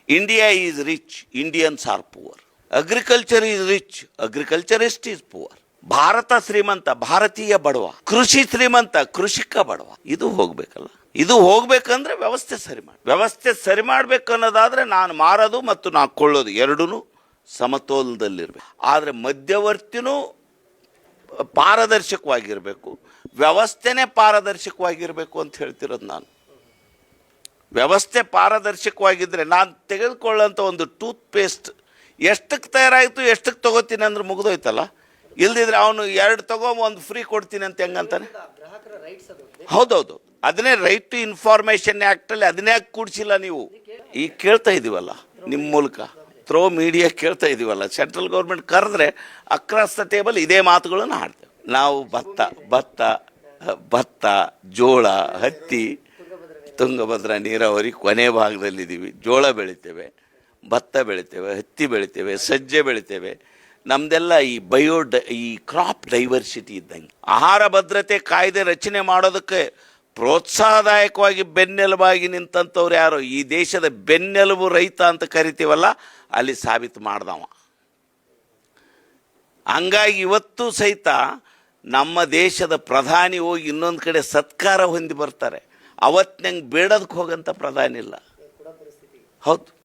India is rich, Indians are poor. Agriculture is rich, agriculturist is poor. Bharat ಶ್ರೀಮಂತ, ಭಾರತೀಯ ಬಡವ. ಕೃಷಿ ಶ್ರೀಮಂತ, ಕೃಷಿಕ ಬಡವ. ಇದು ಹೋಗ್ಬೇಕಲ್ಲ. ಇದು ಹೋಗ್ಬೇಕಂದ್ರೆ ವ್ಯವಸ್ಥೆ ಸರಿ ಮಾಡಿ, ವ್ಯವಸ್ಥೆ ಸರಿ ಮಾಡ್ಬೇಕು ಅನ್ನೋದಾದ್ರೆ ನಾನು ಮಾರೋದು ಮತ್ತು ನಾನು ಕೊಳ್ಳೋದು ಎರಡೂ ಸಮತೋಲನದಲ್ಲಿರ್ಬೇಕು. ಆದರೆ ಮಧ್ಯವರ್ತಿನೂ ಪಾರದರ್ಶಕವಾಗಿರಬೇಕು, ವ್ಯವಸ್ಥೆನೇ ಪಾರದರ್ಶಕವಾಗಿರಬೇಕು ಅಂತ ಹೇಳ್ತಿರೋದು ನಾನು. ವ್ಯವಸ್ಥೆ ಪಾರದರ್ಶಕವಾಗಿದ್ದರೆ ನಾನು ತೆಗೆದುಕೊಳ್ಳೋಂಥ ಒಂದು ಟೂತ್ ಪೇಸ್ಟ್ ಎಷ್ಟಕ್ಕೆ ತಯಾರಾಯಿತು ಎಷ್ಟಕ್ಕೆ ತೊಗೋತೀನಿ ಅಂದ್ರೆ ಮುಗಿದೋಯ್ತಲ್ಲ. ಇಲ್ದಿದ್ರೆ ಅವನು 2 ತಗೋ 1 ಫ್ರೀ ಕೊಡ್ತೀನಿ ಅಂತ ಹೆಂಗಂತಾನೆ. ಹೌದೌದು, ಅದನ್ನೇ ರೈಟ್ ಟು ಇನ್ಫಾರ್ಮೇಷನ್ ಆ್ಯಕ್ಟಲ್ಲಿ ಅದನ್ನೇ ಯಾಕೆ ಕೂಡಿಸಿಲ್ಲ ನೀವು? ಈಗ ಕೇಳ್ತಾ ಇದ್ದೀವಲ್ಲ ನಿಮ್ಮ ಮೂಲಕ, ಥ್ರೋ ಮೀಡಿಯಾ ಕೇಳ್ತಾ ಇದ್ದೀವಲ್ಲ, ಸೆಂಟ್ರಲ್ ಗೌರ್ಮೆಂಟ್ ಕರೆದ್ರೆ ಅಕ್ರಾಸ್ ದ ಟೇಬಲ್ ಇದೇ ಮಾತುಗಳನ್ನು ಆಡ್ತೇವೆ ನಾವು. ಭತ್ತ, ಜೋಳ, ಹತ್ತಿ, ತುಂಗಭದ್ರಾ ನೀರಾವರಿ ಕೊನೆ ಭಾಗದಲ್ಲಿದ್ದೀವಿ. ಜೋಳ ಬೆಳಿತೇವೆ, ಭತ್ತ ಬೆಳಿತೇವೆ, ಹತ್ತಿ ಬೆಳಿತೇವೆ, ಸಜ್ಜೆ ಬೆಳಿತೇವೆ. ನಮ್ಮದೆಲ್ಲ ಈ ಕ್ರಾಪ್ ಡೈವರ್ಸಿಟಿ ಇದ್ದಂಗೆ. ಆಹಾರ ಭದ್ರತೆ ಕಾಯ್ದೆ ರಚನೆ ಮಾಡೋದಕ್ಕೆ ಪ್ರೋತ್ಸಾಹದಾಯಕವಾಗಿ ಬೆನ್ನೆಲುಬಾಗಿ ನಿಂತಂಥವ್ರು ಯಾರು? ಈ ದೇಶದ ಬೆನ್ನೆಲುಬು ರೈತ ಅಂತ ಕರಿತೀವಲ್ಲ, ಅಲ್ಲಿ ಸಾಬೀತು ಮಾಡ್ದವ. ಹಂಗಾಗಿ ಇವತ್ತು ಸಹಿತ ನಮ್ಮ ದೇಶದ ಪ್ರಧಾನಿ ಹೋಗಿ ಇನ್ನೊಂದು ಕಡೆ ಸತ್ಕಾರ ಹೊಂದಿ ಬರ್ತಾರೆ. ಅವತ್ತಿನಂಗೆ ಬೇಡದಕ್ಕೆ ಹೋಗಂಥ ಪ್ರಧಾನಿ ಇಲ್ಲ. ಹೌದು.